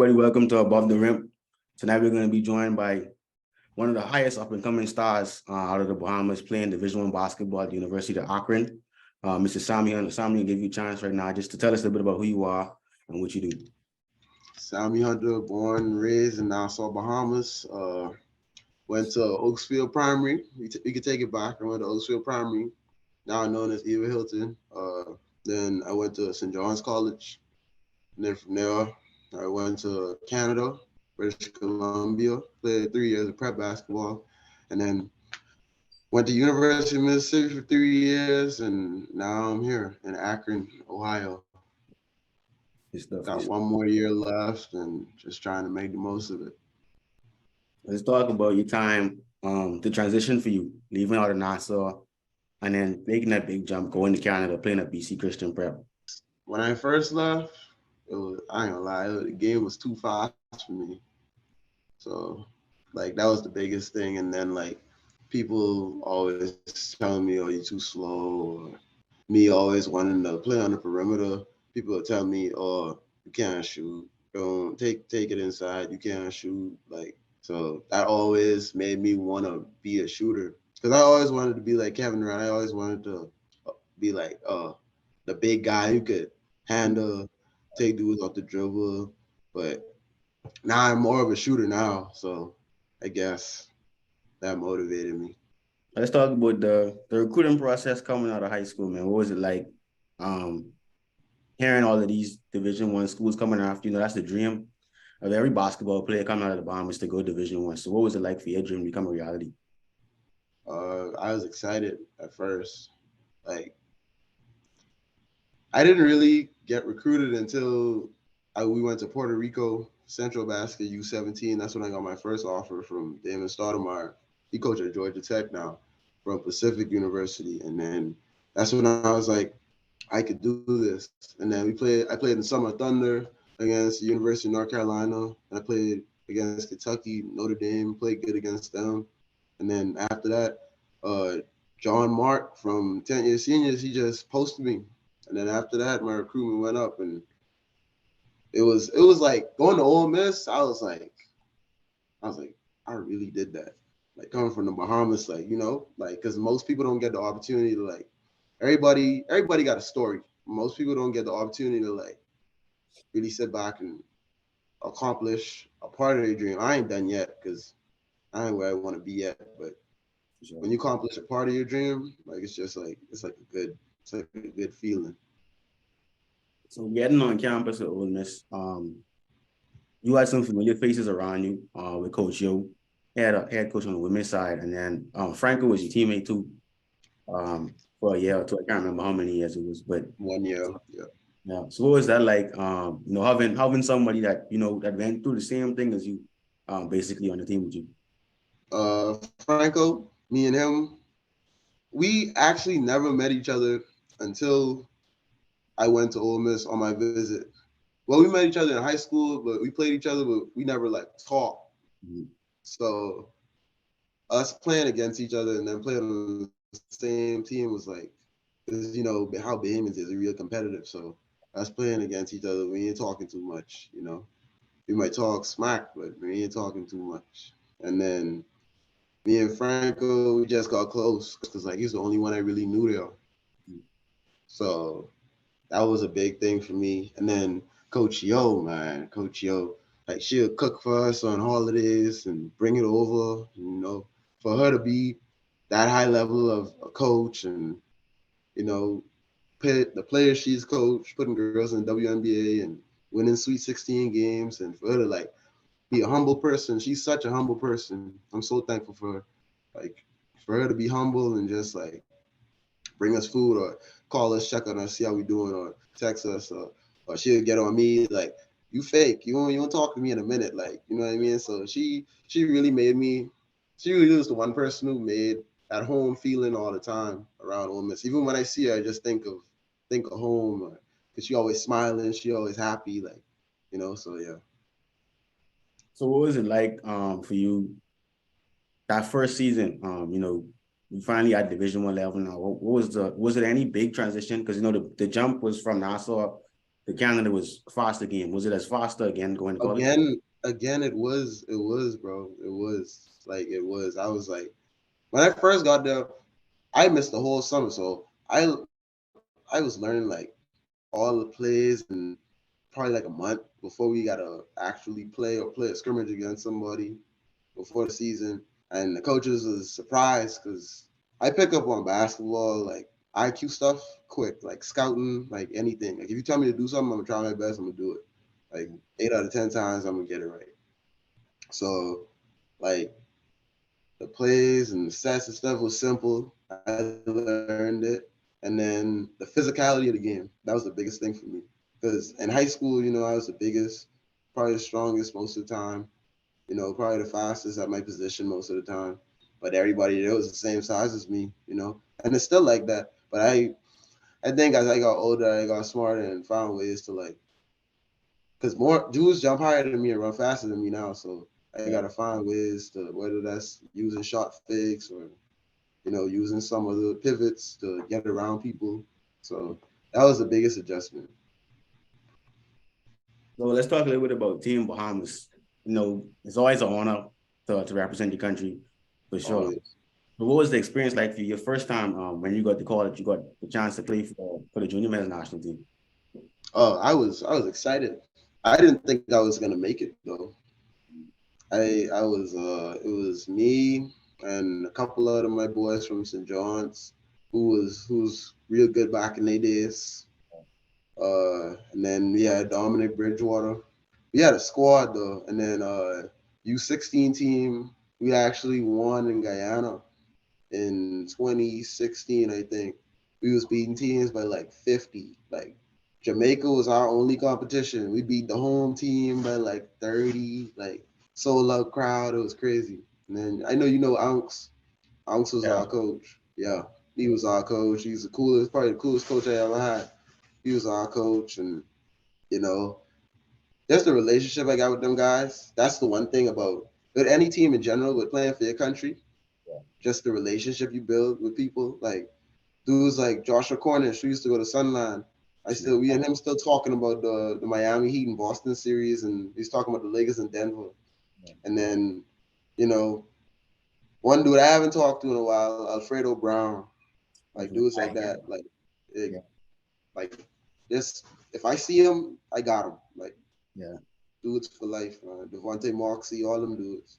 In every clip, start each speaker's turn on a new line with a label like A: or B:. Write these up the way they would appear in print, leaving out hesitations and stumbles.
A: Everybody, welcome to Above the Rim. Tonight we're going to be joined by one of the highest up-and-coming stars out of the Bahamas playing Division I basketball at the University of Akron, Mr. Sammy Hunter. Sammy, I'll give you a chance right now just to tell us a bit about who you are and what you do.
B: Sammy Hunter, born and raised in Nassau, Bahamas. Went to Oaksfield Primary. We could take it back. I went to Oaksfield Primary, now known as Eva Hilton. Then I went to St. John's College. And then from there, I went to Canada, British Columbia, played 3 years of prep basketball, and then went to University of Mississippi for 3 years, and now I'm here in Akron, Ohio. Got one more year left and just trying to make the most of it.
A: Let's talk about your time, the transition for you, leaving out of Nassau and then making that big jump, going to Canada, playing at BC Christian Prep.
B: When I first left, I ain't gonna lie, the game was too fast for me. So, like, that was the biggest thing. And then, like, people always telling me, oh, you're too slow. Or me always wanting to play on the perimeter. People would tell me, oh, you can't shoot. Don't take it inside. You can't shoot. Like, so that always made me want to be a shooter. Because I always wanted to be like Kevin Durant. I always wanted to be like the big guy who could handle, take dudes off the dribble. But now I'm more of a shooter now. So I guess that motivated me.
A: Let's talk about the recruiting process coming out of high school, man. What was it like hearing all of these Division I schools coming after? You know, that's the dream of every basketball player coming out of the Bahamas to go Division I. So what was it like for your dream to become a reality?
B: I was excited at first. Like, I didn't really get recruited until we went to Puerto Rico Central Basket U17. That's when I got my first offer from Damon Stoudemire. He coaches at Georgia Tech now from Pacific University. And then that's when I was like, I could do this. And then I played in Summer Thunder against the University of North Carolina. And I played against Kentucky, Notre Dame, played good against them. And then after that, John Mark from 10 Year Seniors, he just posted me. And then after that, my recruitment went up, and it was like going to Ole Miss. I was like, I really did that. Like, coming from the Bahamas, like, like, because most people don't get the opportunity to, like, everybody got a story. Most people don't get the opportunity to, like, really sit back and accomplish a part of their dream. I ain't done yet because I ain't where I want to be yet. But when you accomplish a part of your dream, like, it's like a good feeling.
A: So getting on campus at Ole Miss, you had some familiar faces around you with Coach Yo. He had a head coach on the women's side, and then Franco was your teammate too for a year or two. I can't remember how many years it was, but
B: 1 year, yeah.
A: Yeah. So what was that like? Having somebody that that went through the same thing as you, basically on the team with you.
B: Franco, me and him, we actually never met each other until I went to Ole Miss on my visit. Well, we met each other in high school, but we played each other, but we never like talked. Mm-hmm. So us playing against each other and then playing on the same team was like, because how Bahamians is real competitive. So us playing against each other, we ain't talking too much. We might talk smack, but we ain't talking too much. And then me and Franco, we just got close because like he's the only one I really knew there. So that was a big thing for me. And then Coach Yo, like she'll cook for us on holidays and bring it over. For her to be that high level of a coach and the players she's coached, putting girls in the WNBA and winning Sweet 16 games, and for her to like be a humble person. She's such a humble person. I'm so thankful for her. Like, for her to be humble and just like bring us food or call us, check on us, see how we doing, or text us, or she'll get on me like, you fake, you won't talk to me in a minute, like, you know what I mean? So she really made me. She really was the one person who made at home feeling all the time around Ole Miss. Even when I see her, I just think of home, because she always smiling, she always happy, like, So yeah.
A: So what was it like for you that first season? You finally at Division I level now. What was it any big transition? Because the jump was from Nassau the Canada was faster game. Was it as faster again going to college?
B: Again, it was, bro. It was. I was like, when I first got there, I missed the whole summer, so I was learning like all the plays and probably like a month before we gotta actually play a scrimmage against somebody before the season. And the coaches was surprised because I pick up on basketball, like IQ stuff quick, like scouting, like anything. Like if you tell me to do something, I'm gonna try my best, I'm gonna do it. Like 8 out of 10 times I'm gonna get it right. So like the plays and the stats and stuff was simple. I learned it. And then the physicality of the game, that was the biggest thing for me. Because in high school, I was the biggest, probably the strongest most of the time, probably the fastest at my position most of the time. But everybody there was the same size as me. And it's still like that. But I think as I got older, I got smarter and found ways to like, because more dudes jump higher than me and run faster than me now. So I
A: Yeah.
B: gotta find ways to, whether that's using shot fakes or using some of the pivots to get around people. So that was the biggest adjustment.
A: So let's talk a little bit about Team Bahamas. It's always an honor to represent your country for sure.
B: Always.
A: But what was the experience like for you your first time when you got to college, you got the chance to play for the junior men's national team?
B: Oh, I was excited. I didn't think I was gonna make it though. I was it was me and a couple of my boys from St. John's who's real good back in their days. And then we had Dominic Bridgewater. We had a squad though, and then U16 team. We actually won in Guyana in 2016, I think. We was beating teams by like 50. Like Jamaica was our only competition. We beat the home team by like 30. Like sold out crowd. It was crazy. And then I know Unks. Unks was
A: Yeah.
B: our coach. Yeah, he was our coach. He's the coolest, probably the coolest coach I ever had. He was our coach, and you know, just the relationship I got with them guys. That's the one thing about with any team in general, with playing for your country. Just the relationship you build with people. Like dudes like Joshua Cornish, who used to go to Sunline. We and him still talking about the Miami Heat and Boston series, and he's talking about the Lakers in Denver. And then, you know, one dude I haven't talked to in a while, Alfredo Brown. Like dudes like that. It,
A: Yeah.
B: like just if I see him, I got him. Like
A: Yeah.
B: dudes for life, man. Devontae Moxie, all them dudes.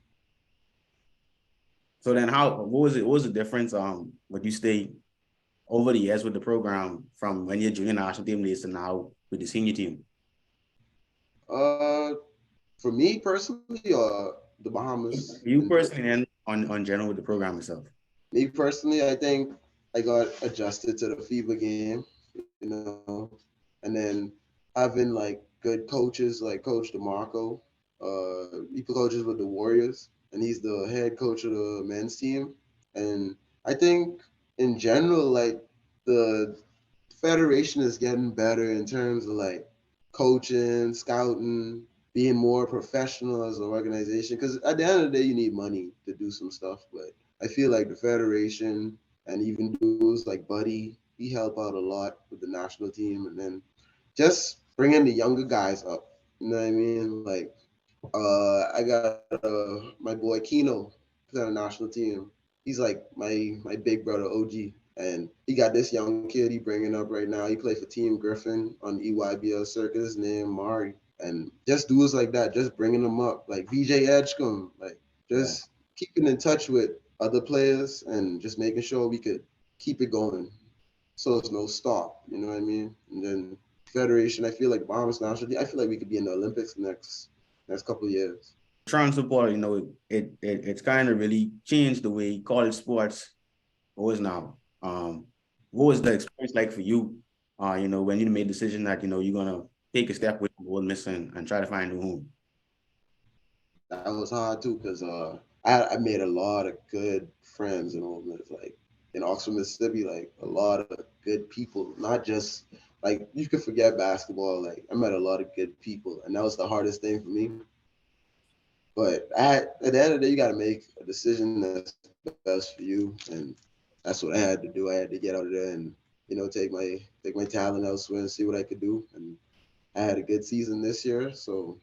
A: So then what was it? What was the difference? Would you stay over the years with the program from when your junior national team days to now with the senior team?
B: Uh, for me personally, the Bahamas
A: You
B: in
A: personally and on general with the program itself.
B: me personally, I think I got adjusted to the FIBA game, and then having like good coaches like Coach DeMarco. He coaches with the Warriors, and he's the head coach of the men's team. And I think in general, like the federation is getting better in terms of like coaching, scouting, being more professional as an organization. Because at the end of the day, you need money to do some stuff. But I feel like the federation and even dudes like Buddy, he help out a lot with the national team, and then just bringing the younger guys up. You know what I mean? Like I got my boy Kino playing on the national team. He's like my big brother OG, and he got this young kid he bringing up right now. He played for Team Griffin on the EYBL circuit. His name Mari, and just dudes like that, just bringing them up, like VJ Edgecombe, like
A: Yeah.
B: just keeping in touch with other players and just making sure we could keep it going, so it's no stop. You know what I mean? And then Federation, I feel like Bahamas national team, I feel like we could be in the Olympics next couple of years.
A: Transfer portal, it's kind of really changed the way college sports goes now. What was the experience like for you? When you made the decision that you're gonna take a step with Ole Miss and try to find a new home.
B: That was hard too, because I made a lot of good friends in Ole Miss, like in Oxford, Mississippi, like a lot of good people. Not just like you could forget basketball. Like I met a lot of good people, and that was the hardest thing for me. But at the end of the day, you got to make a decision that's best for you, and that's what I had to do. I had to get out of there and take my talent elsewhere and see what I could do. And I had a good season this year. So,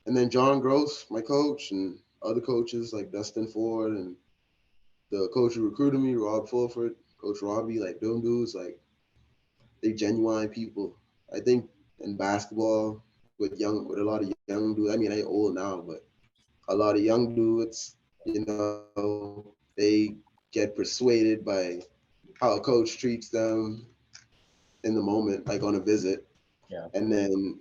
B: and then John Gross, my coach, and other coaches like Dustin Ford and the coach who recruited me, Rob Fulford, Coach Robbie, like them dudes, like they genuine people. I think in basketball with a lot of young dudes. I mean, I old now, but a lot of young dudes, they get persuaded by how a coach treats them in the moment, like on a visit,
A: Yeah.
B: and then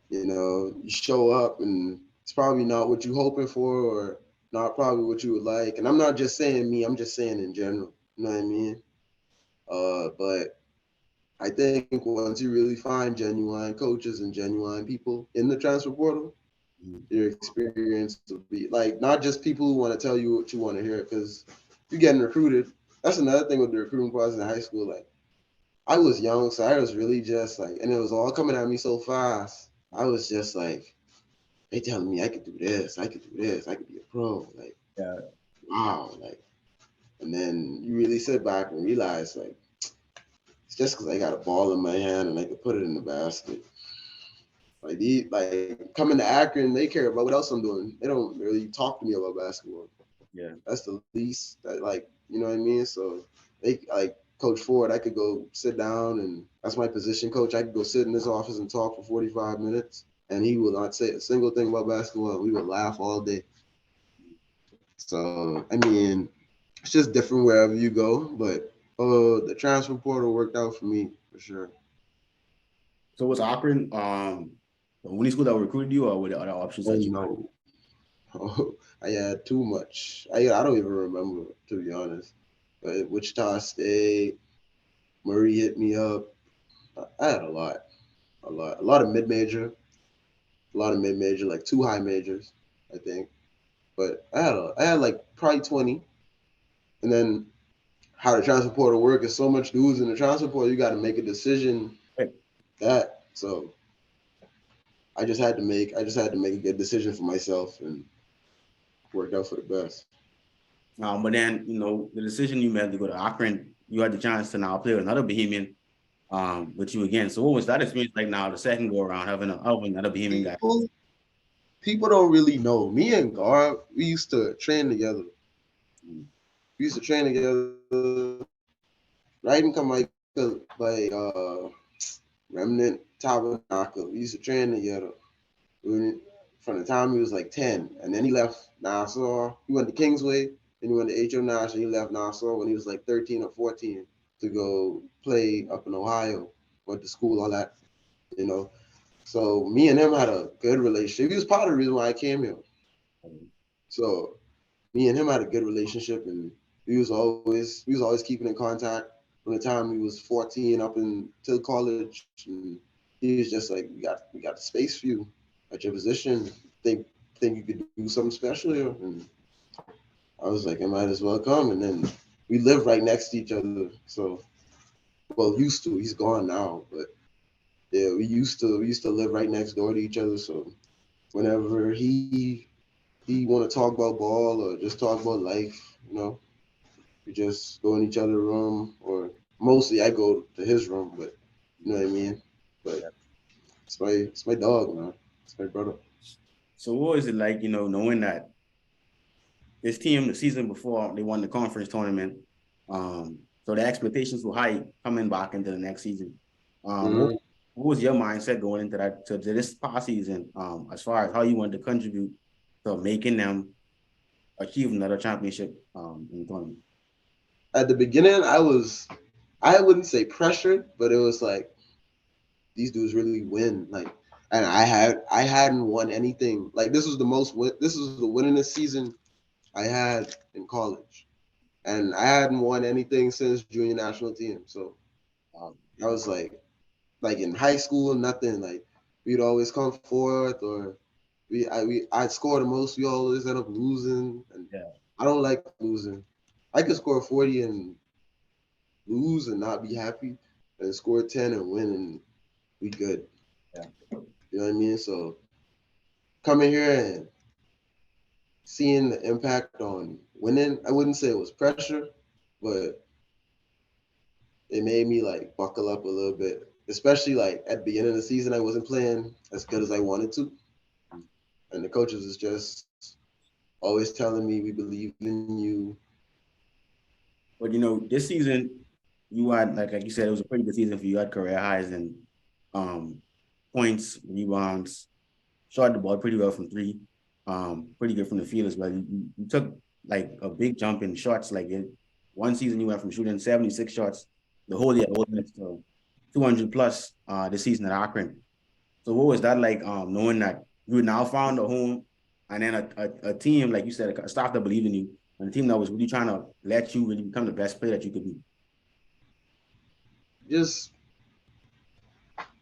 B: you show up and it's probably not what you're hoping for or not probably what you would like. And I'm not just saying me, I'm just saying in general. You know what I mean? But I think once you really find genuine coaches and genuine people in the transfer portal,
A: Mhm.
B: your experience will be like not just people who want to tell you what you want to hear. Because if you're getting recruited, that's another thing with the recruiting process in high school. Like I was young, so I was really just like, and it was all coming at me so fast. I was just like, they telling me I could do this, I could do this, I could be a pro. Like,
A: Yeah.
B: wow, like, and then you really sit back and realize like it's just because I got a ball in my hand and I could put it in the basket. Like coming to Akron, they care about what else I'm doing. They don't really talk to me about basketball.
A: Yeah.
B: That's the least that like you know what I mean. So they like Coach Ford, I could go sit down and that's my position coach. I could go sit in his office and talk for 45 minutes, and he will not say a single thing about basketball. We would laugh all day. So I mean, it's just different wherever you go, but the transfer portal worked out for me for sure.
A: So was Akron the only school that recruited you, or were there other options
B: Oh
A: that you had?
B: no, I had too much. I don't even remember to be honest. But Wichita State, Murray hit me up. I had a lot of mid major, like two high majors, I think. But I had like probably 20. And then how the transfer portal work is so much dudes in the transfer portal, you got to make a decision
A: Right.
B: that. So I just had to make a good decision for myself and worked out for the best.
A: But then the decision you made to go to Akron, you had the chance to now play with another Bohemian with you again. So what was that experience like now, the second go around, having another Bohemian guy?
B: People people don't really know. Me and Gar, we used to train together. We used to train together, right in Remnant Tabernacle. We used to train together. From the time he was like 10. And then he left Nassau. He went to Kingsway, then he went to H.O. Nash, and he left Nassau when he was like 13 or 14 to go play up in Ohio, went to school, all that, you know. So me and him had a good relationship. He was part of the reason why I came here. So me and him had a good relationship, and we was always keeping in contact from the time he was 14 up until college. And he was just like, we got the space for you at your position. Think you could do something special here? And I was like, I might as well come. And then we live right next to each other. So well, used to. He's gone now, but yeah, we used to live right next door to each other. So whenever he want to talk about ball or just talk about life, we just go in each other's room, or mostly I go to his room, but you know what I mean. But it's my dog, man. It's my brother.
A: So what was it like, knowing that this team the season before they won the conference tournament, so the expectations were high coming back into the next season. What,
B: Mm-hmm.
A: what was your mindset going into that to this past season, as far as how you wanted to contribute to making them achieve another championship in the tournament?
B: At the beginning, I wouldn't say pressured, but it was like these dudes really win. Like, and I hadn't won anything. Like this was the winningest season I had in college, and I hadn't won anything since junior national team. So I was like in high school, nothing. Like we'd always come fourth, or I'd score the most. We always end up losing, and
A: Yeah,
B: I don't like losing. I could score 40 and lose and not be happy, and score 10 and win and be good.
A: yeah,
B: You know what I mean? So coming here and seeing the impact on winning, I wouldn't say it was pressure, but it made me like buckle up a little bit. especially like at the beginning of the season, I wasn't playing as good as I wanted to, and the coaches was just always telling me, "We believe in you."
A: But this season you had like you said, it was a pretty good season for you. You had career highs and um points, rebounds, shot the ball pretty well from three. Pretty good from the field as well. You took like a big jump in shots. Like one season you went from shooting 76 shots the whole year, to 200 plus this season at Akron. So what was that like? Knowing that you now found a home, and then a team like you said, a staff that believed in you, and a team that was really trying to let you really become the best player that you could be.
B: Just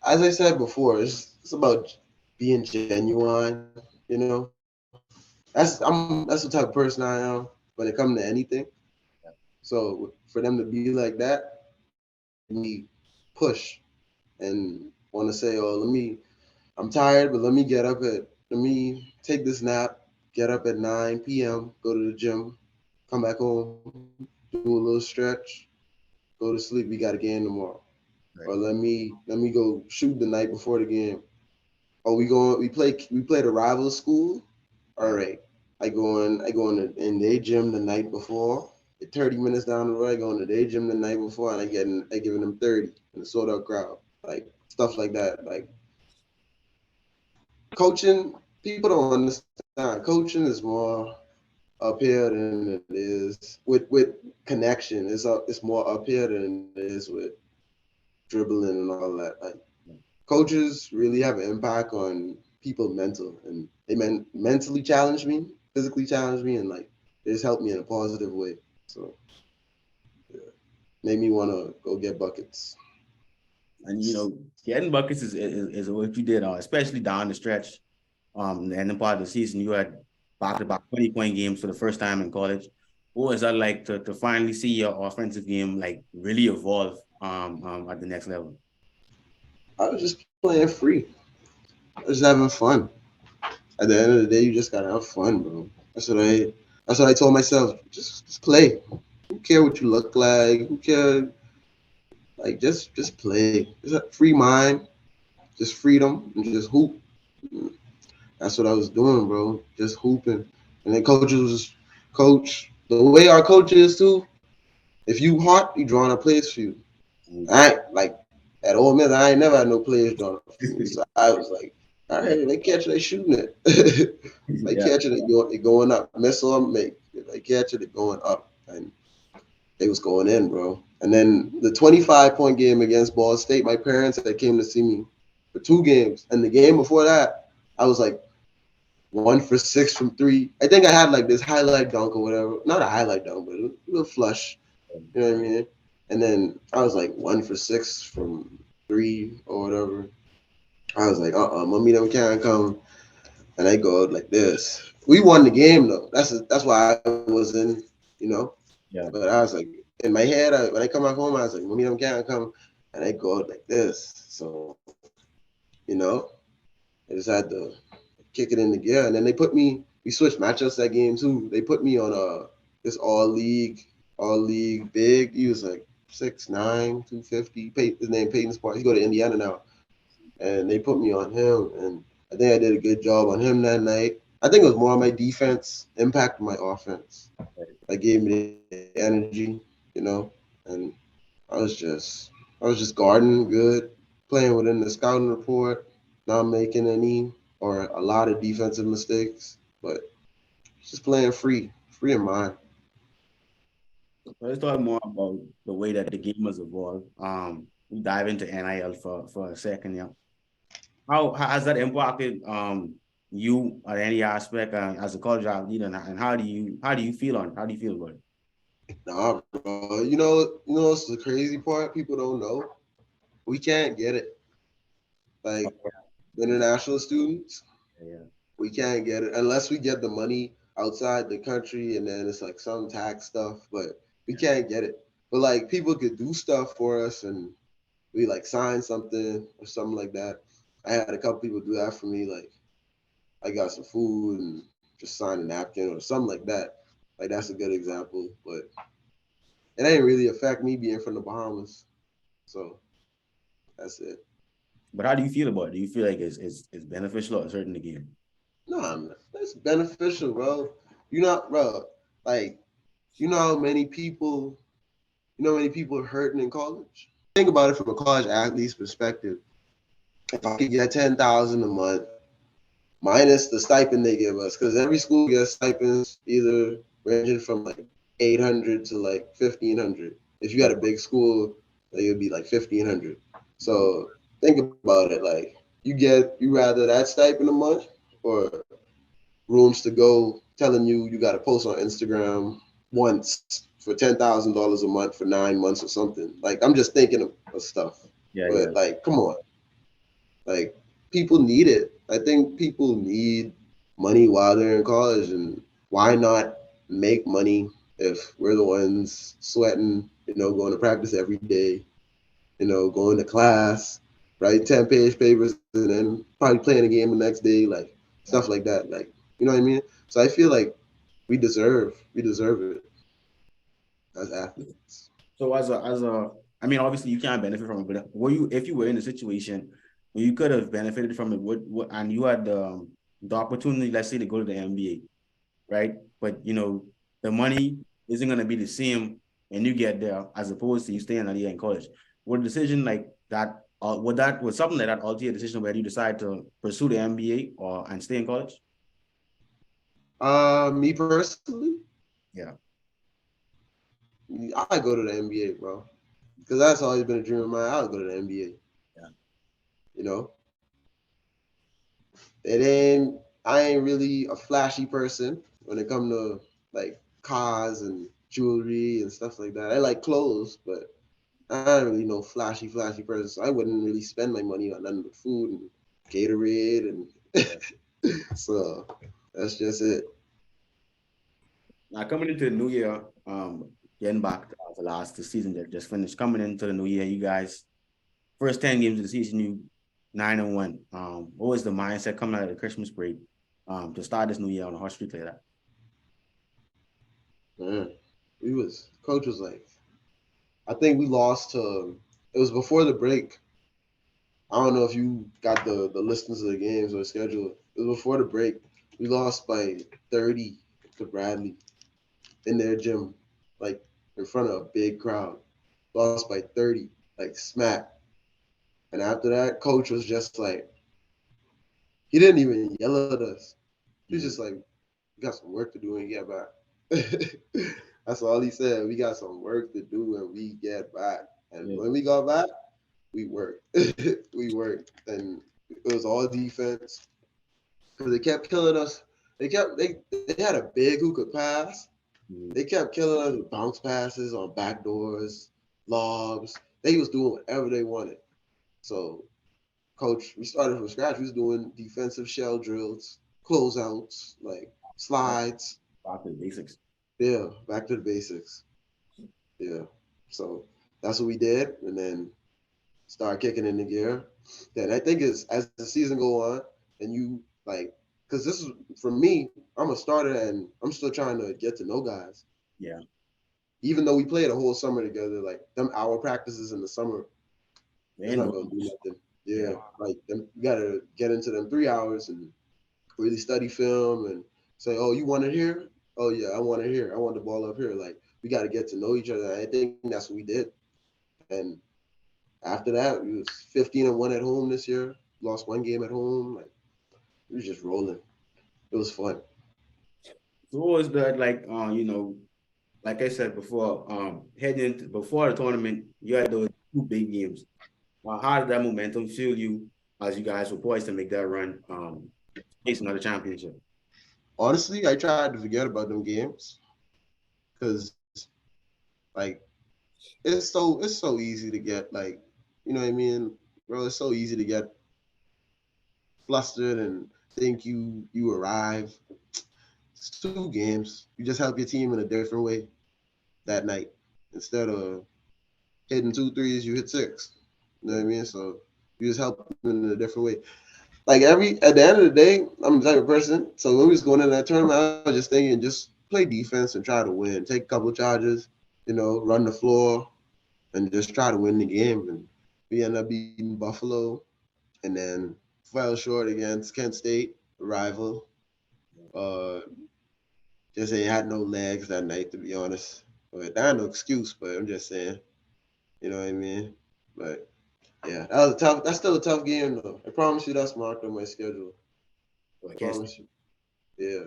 B: as I said before, it's about being genuine. That's the type of person I am when it comes to anything. So for them to be like that, me push and want to say, "Oh, I'm tired, but let me take this nap, get up at 9 p.m., go to the gym, come back home, do a little stretch, go to sleep. We got a game tomorrow." Or
A: Right.
B: let me go shoot the night before the game. Oh, we play the rival school. All right. I go in their gym the night before. 30 minutes down the road, I go into their gym the night before, and I giving them 30 in a sold out crowd, like stuff like that. Like coaching, people don't understand. Coaching is more up here than it is with connection. It's more up here than it is with dribbling and all that. Like coaches really have an impact on people mental, and mentally challenge me, physically challenge me, and like they just help me in a positive way. So yeah, made me want to go get buckets.
A: And getting buckets is what you did, especially down the stretch. And then part of the season, you had back to back 20-point games for the first time in college. What was that like to finally see your offensive game like really evolve at the next level?
B: I was just playing free. I was just having fun. At the end of the day, you just gotta have fun, bro. That's what I told myself. Just play. Who care what you look like? Who care? Like just play. Just a free mind, just freedom, and just hoop. That's what I was doing, bro. Just hooping. And then coaches was coach. The way our coach is too. If you hot, he drawing up plays for you. I ain't like at Ole Miss. I ain't never had no players drawing up for me. So I was like, all right, they catch it, they shooting it. They
A: Yeah.
B: catch it, they going up. Missile them, they catch it, they going up. And they was going in, bro. And then the 25-point game against Ball State, my parents that came to see me for 2 games. And the game before that, I was like 1 for 6 from three. I think I had like this highlight dunk or whatever. Not a highlight dunk, but a little flush. You know what I mean? And then I was like 1 for 6 from three or whatever. I was like, mommy them can't come. And I go like this. We won the game though. That's why I was in, you know.
A: Yeah.
B: But I was like, in my head, when I come back home, I was like, mommy them can't come. And I go out like this. So, you know, I just had to kick it into gear. And then we switched matchups that game too. They put me on this all league big. He was like 6'9", 250. His name Peyton Sparks. He go to Indiana now. And they put me on him. And I think I did a good job on him that night. I think it was more on my defense, impacted my offense. That gave me the energy, and I was just I was just guarding good, playing within the scouting report, not making any or a lot of defensive mistakes, but just playing free in mind.
A: Let's talk more about the way that the game has evolved. We dive into NIL for a second, yeah. How has that impacted you at any aspect as a college athlete, and how do you feel on how do you feel about it?
B: Nah, bro. What's the crazy part? People don't know. We can't get it. Like international students,
A: Yeah,
B: we can't get it unless we get the money outside the country, and then it's like some tax stuff, but we
A: yeah,
B: can't get it. But like people could do stuff for us, and we like sign something or something like that. I had a couple people do that for me. Like I got some food and just sign a napkin or something like that. Like that's a good example, but it ain't really affect me being from the Bahamas. So That's it.
A: But how do you feel about it? Do you feel like it's beneficial or certain again?
B: No, that's beneficial, bro. You know, bro, like, you know how many people, are hurting in college? Think about it from a college athlete's perspective. If I could get 10,000 a month, minus the stipend they give us, because every school gets stipends either ranging from like 800 to like 1,500. If you had a big school, like, it would be like 1,500. So think about it, like you rather that stipend a month or rooms to go telling you got to post on Instagram once for $10,000 a month for 9 months or something. Like I'm just thinking of stuff,
A: Yeah, yeah.
B: but like come on, like people need it. I think people need money while they're in college, and why not make money if we're the ones sweating, going to practice every day, going to class, writing 10-page papers, and then probably playing a game the next day, like stuff like that. Like, you know what I mean? So I feel like we deserve it as athletes.
A: So I mean, obviously you can't benefit from it, but were you, if you were in a situation where you could have benefited from it, what and you had the opportunity, let's say, to go to the NBA, right? But the money isn't gonna be the same when you get there as opposed to you staying a year in college. Would a decision like that, would something like that alter your decision whether you decide to pursue the NBA or and stay in college?
B: Me personally,
A: Yeah.
B: I go to the NBA, bro, because that's always been a dream of mine. I'll go to the NBA.
A: Yeah.
B: You know, it ain't. I ain't really a flashy person when it come to like cars and jewelry and stuff like that. I like clothes, but I don't really know flashy person. So I wouldn't really spend my money on nothing but food and Gatorade and so that's just it.
A: Now coming into the new year, getting back to the last the season that just finished. Coming into the new year, you guys first 10 games of the season, you 9-1. What was the mindset coming out of the Christmas break to start this new year on a hot streak like that?
B: Man, coach was like, I think we lost to. It was before the break. I don't know if you got the listings of the games or the schedule. It was before the break. We lost by 30 to Bradley in their gym, like in front of a big crowd. Lost by 30, like smack. And after that, coach was just like, he didn't even yell at us. He was just like, we got some work to do and get back. That's all he said. We got some work to do and we get back. And
A: Yeah.
B: when we got back, we worked. We worked. And it was all defense. Because they kept killing us. They had a big who could pass. They kept killing us with bounce passes on back doors, lobs. They was doing whatever they wanted. So coach, we started from scratch. We was doing defensive shell drills, closeouts, like slides.
A: Back to the basics.
B: Yeah, back to the basics. Yeah. So that's what we did, and then start kicking in the gear. Then I think is as the season go on, and you like, because this is for me, I'm a starter, and I'm still trying to get to know guys.
A: Yeah.
B: Even though we played a whole summer together, like them hour practices in the summer,
A: They
B: it's
A: ain't
B: not
A: no,
B: gonna do nothing.
A: yeah.
B: Yeah, like them, you gotta get into them 3 hours and really study film and say, oh, you want it here? Oh yeah, I want it here. I want the ball up here. Like we got to get to know each other. I think that's what we did. And after that, we was 15-1 at home this year. Lost one game at home. Like we was just rolling. It was fun.
A: So what was that like? Like I said before, heading into before the tournament, you had those two big games. How did that momentum fuel you as you guys were poised to make that run, chase another championship?
B: Honestly, I tried to forget about them games because like it's so easy to get like, you know what I mean, bro. It's so easy to get flustered and think you arrive. It's 2 games. You just help your team in a different way that night. Instead of hitting 2 threes, you hit 6. You know what I mean? So you just help them in a different way. Like at the end of the day, I'm the type of person. So when we was going in that tournament, I was just thinking, just play defense and try to win. Take a couple of charges, run the floor and just try to win the game. And We ended up beating Buffalo, and then fell short against Kent State, rival. Uh, just ain't had no legs that night, to be honest. But that ain't no excuse. But I'm just saying, you know what I mean. But yeah, that was a tough. That's still a tough game, though. I promise you, that's marked on my schedule.
A: Well, I can't.
B: Promise you. Yeah,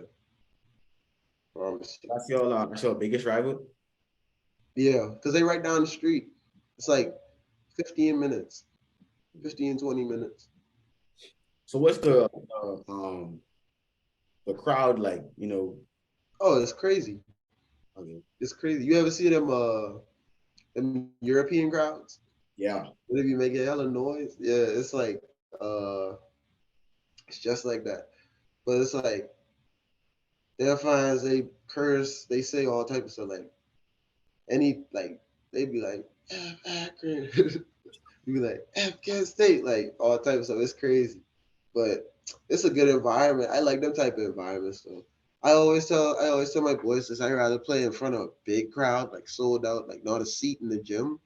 B: promise you.
A: That's your biggest rival.
B: Yeah, because they right down the street. It's like 15 minutes, 15, 20 minutes.
A: So what's the crowd like?
B: Oh, it's crazy.
A: Okay.
B: It's crazy. You ever see them European crowds?
A: Yeah.
B: They be making hella noise. Yeah, it's like it's just like that. But it's like their fans, they curse, they say all types of stuff like any like they be like F Akron. You be like F Kent State, like all types of stuff. It's crazy. But it's a good environment. I like them type of environments though. I always tell my boys this. I rather play in front of a big crowd, like sold out, like not a seat in the gym,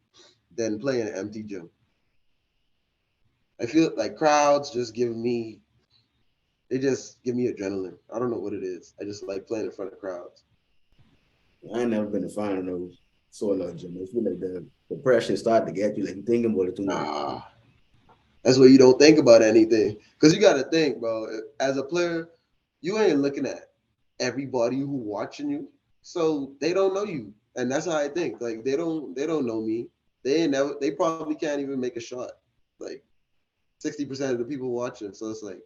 B: than play in an empty gym. I feel like crowds just give me they just give me adrenaline. I don't know what it is. I just like playing in front of crowds.
A: I ain't never been a fan of those solo gym. I feel like the pressure start to get you, like you thinking about it too much.
B: Nah, that's where you don't think about anything. Cause you gotta think, bro. As a player, you ain't looking at everybody who watching you. So they don't know you. And that's how I think. Like they don't know me. They probably can't even make a shot. Like 60% of the people watching. So it's like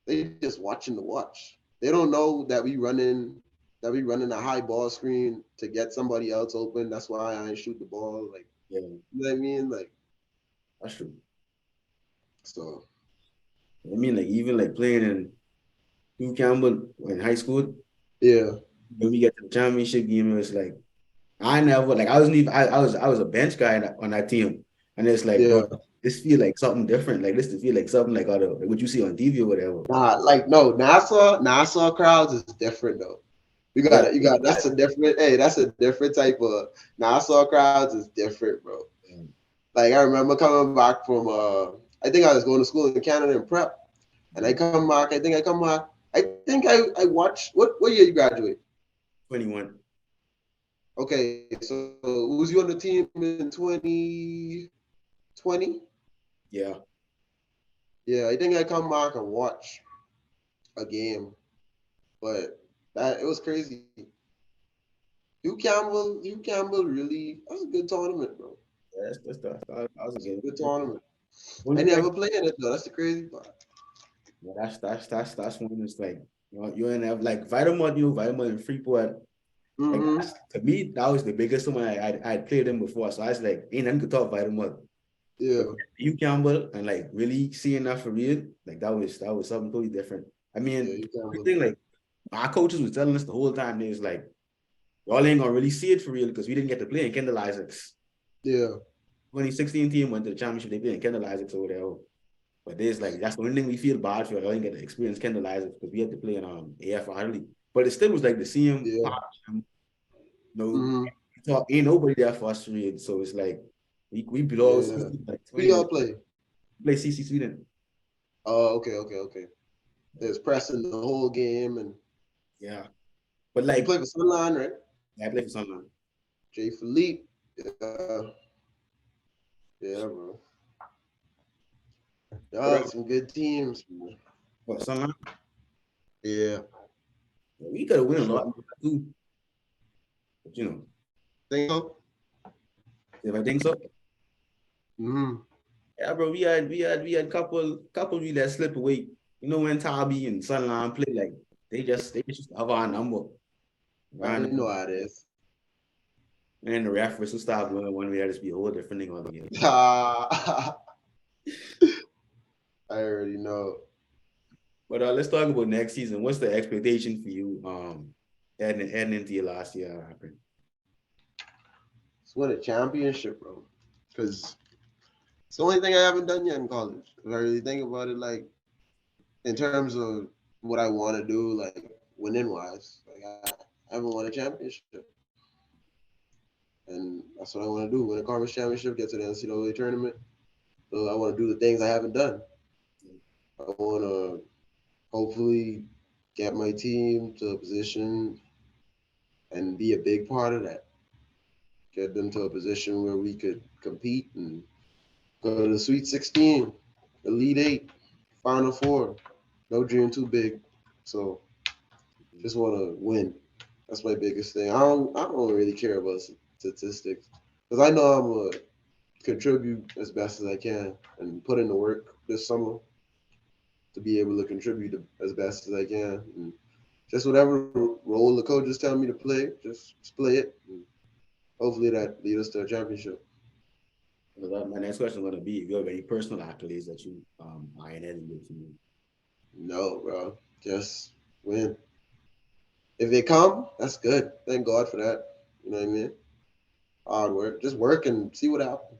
B: they just watching to watch. They don't know that we running a high ball screen to get somebody else open. That's why I ain't shoot the ball. Like
A: Yeah,
B: you know what I mean? Like
A: that's true.
B: so
A: I mean, like even like playing in Hugh Campbell in high school,
B: yeah,
A: when we get to the championship game, it was like I never like I wasn't even I was a bench guy on that team, and it's like bro,
B: yeah.
A: this feel like something different. Like this to feel like something like other like what you see on TV or whatever.
B: Nah, like no, Nassau crowds is different though. You
A: Yeah,
B: got it. You got that's a different. Hey, that's a different type of Nassau crowds is different, bro. Like I remember coming back from I think I was going to school in Canada in prep, and I come back. I think I come back. I watched what year you graduate?
A: 21.
B: Okay, so was you on the team in 2020?
A: Yeah,
B: Yeah, I think I come back and watch a game, but that it was crazy. Hugh Campbell really that was a good tournament, bro.
A: yeah, that was a good.
B: Good tournament.
A: Only
B: I
A: thing
B: never played in it though. That's the crazy part.
A: yeah, that's when it's like you ain't have like Vitamin and Freeport. Like
B: Mm-hmm.
A: that's, to me, that was the biggest one I'd played them before. So I was like, ain't nothing could talk Vitamin. But
B: Yeah.
A: you Campbell and like really seeing that for real, like that was something totally different. I
B: Yeah,
A: mean,
B: Hugh
A: the
B: Campbell.
A: thing like our coaches was telling us the whole time they was like, y'all ain't gonna really see it for real because we didn't get to play in Kendall Isaacs.
B: Yeah.
A: 2016 team went to the championship, they played in Kendall Isaacs over there. But there's like that's the only thing we feel bad for. I didn't get to experience Kendall Isaacs because we had to play in AFR Harley. But it still was like the same
B: Yeah.
A: part. No,
B: Mm-hmm.
A: ain't nobody there for us to read. So it's like we below
B: Yeah.
A: like
B: Who
A: 20
B: y'all
A: minutes.
B: play?
A: Play CC Sweden.
B: Oh, okay. There's pressing the whole game, and
A: Yeah. But
B: you
A: like
B: play for Sunline, right?
A: I play for Sunderland.
B: Jay Philippe. Yeah. Yeah, bro.
A: But
B: Y'all some good teams, man.
A: what Sunderland?
B: Yeah,
A: We could have
B: for
A: win a
B: sure.
A: lot more too. But
B: Think so?
A: if I think so.
B: Mm-hmm.
A: Yeah, bro, we had couple we let slip away. When Tabi and Sunderland play, like they just have our number.
B: I
A: Right?
B: know how it is.
A: And the referees will start blowing one way, just be a whole different thing altogether.
B: I already know.
A: But let's talk about next season. What's the expectation for you heading into your last year?
B: Let's win a championship, bro. Because it's the only thing I haven't done yet in college. If I really think about it, like in terms of what I want to do, like winning wise, like I haven't won a championship. And that's what I want to do. Win a conference championship, get to the NCAA tournament. So I want to do the things I haven't done. I want to hopefully get my team to a position and be a big part of that. Get them to a position where we could compete and go to the Sweet 16, Elite Eight, Final Four. No dream too big. So just want to win. That's my biggest thing. I don't really care about statistics because I know I'm gonna contribute as best as I can and put in the work this summer to be able to contribute as best as I can. And just whatever role the coaches tell me to play, just play it. And hopefully that leads us to a championship.
A: My next question is going to be: if you have any personal accolades that you eyeing at in your team?
B: No, bro, just win. If they come, that's good. Thank God for that. You know what I mean? Hard work, just work and see what happens.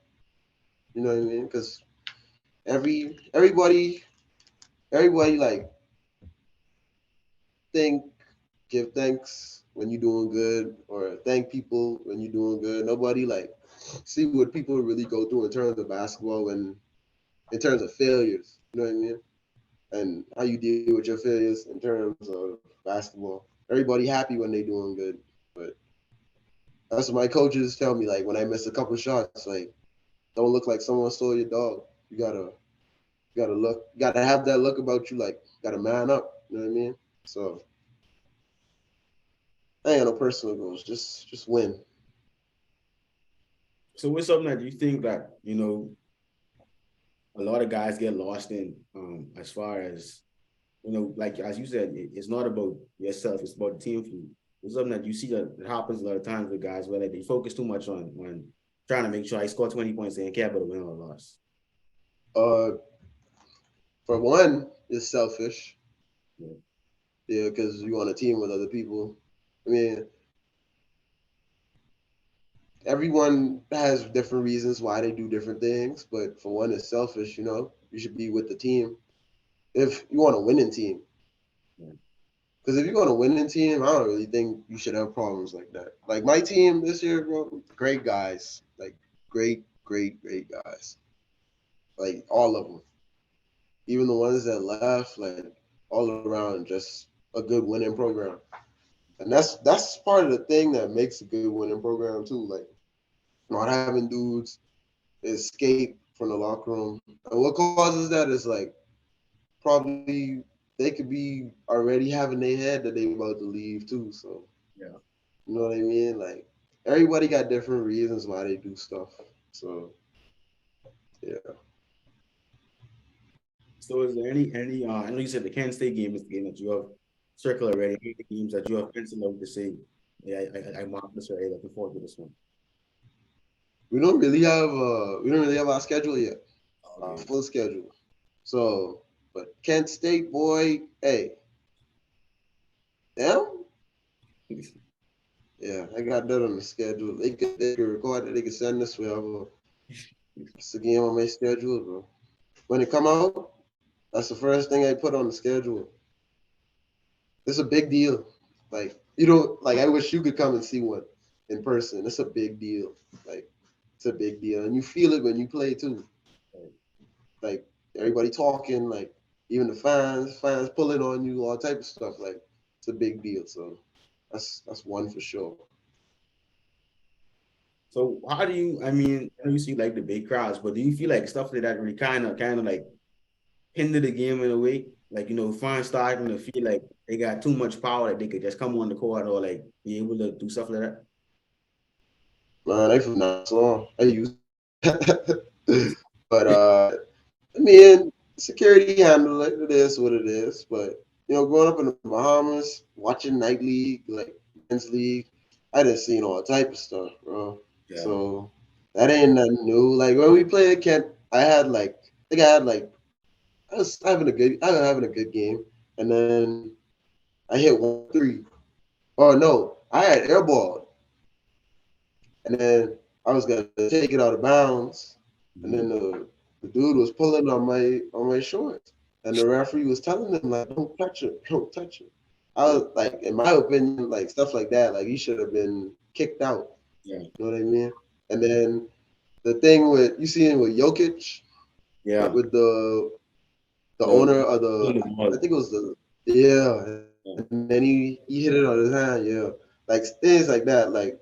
B: You know what I mean? Because everybody like think give thanks when you're doing good or thank people when you're doing good. Nobody like see what people really go through in terms of basketball when in terms of failures. You know what I mean? And how you deal with your failures in terms of basketball. Everybody happy when they doing good, but that's what my coaches tell me. Like when I miss a couple shots, like don't look like someone stole your dog. You gotta have that look about you. Like gotta man up. You know what I mean? So I ain't got no personal goals. Just win.
A: So, what's something that you think that a lot of guys get lost in, as far as like as you said, it's not about yourself; it's about the team. For you. It's something that you see that happens a lot of times with guys where like, they focus too much on trying to make sure I score 20 points and care about a win or loss.
B: Uh, for one, it's selfish.
A: Yeah.
B: Yeah, because you on a team with other people. I mean, everyone has different reasons why they do different things, but for one, it's selfish. You know, you should be with the team if you want a winning team.
A: Yeah.
B: Because if you're on a winning team, I don't really think you should have problems like that. Like my team this year, bro, great guys, like great guys, like all of them, even the ones that left, like all around, just a good winning program. And that's part of the thing that makes a good winning program too. Like not having dudes escape from the locker room. And what causes that is like probably they could be already having their head that they about to leave too. So
A: Yeah.
B: you know what I mean? Like everybody got different reasons why they do stuff. So yeah.
A: So, is there any? I know you said the Kent State game is the game that you have circled already. Any games that you have penciled out to say, yeah, I marked this already. Looking forward to this one.
B: We don't really have our schedule yet. Our
A: Okay.
B: full schedule. So but Kent State boy, hey, them? Yeah, I got that on the schedule. They could record it, they could send us wherever. It's a game on my schedule, bro. When it come out, that's the first thing I put on the schedule. It's a big deal. Like you don't like. I wish you could come and see one in person. It's a big deal. Like it's a big deal, and you feel it when you play too. Like everybody talking, like even the fans pulling on you, all type of stuff. Like it's a big deal. So that's one for sure.
A: So, how do you? I mean, I know you see like the big crowds, but do you feel like stuff like that really kind of like hinder the game in a way? Like fans starting to feel like they got too much power that they could just come on the court or like be able to do stuff like that.
B: Man, I for not so long. I use, but I mean, security handle it. It is what it is. But growing up in the Bahamas, watching night league, like men's league, I done seen all type of stuff, bro.
A: Yeah.
B: So that ain't nothing new. Like when we played Kent, I think I had like I was having a good game, and then I hit 1 3. Oh no, I had airball, and then I was gonna take it out of bounds, and then
A: Mhm.
B: the dude was pulling on my shorts, and the referee was telling him like, "Don't touch it, don't touch it." I
A: Yeah.
B: was like, in my opinion, like stuff like that, like he should have been kicked out.
A: Yeah.
B: You know what I mean? And then the thing with you seeing with Jokic,
A: Yeah.
B: with the
A: The
B: owner of I
A: ball.
B: think it was yeah, and then he hit it on his hand, yeah. Like things like that, like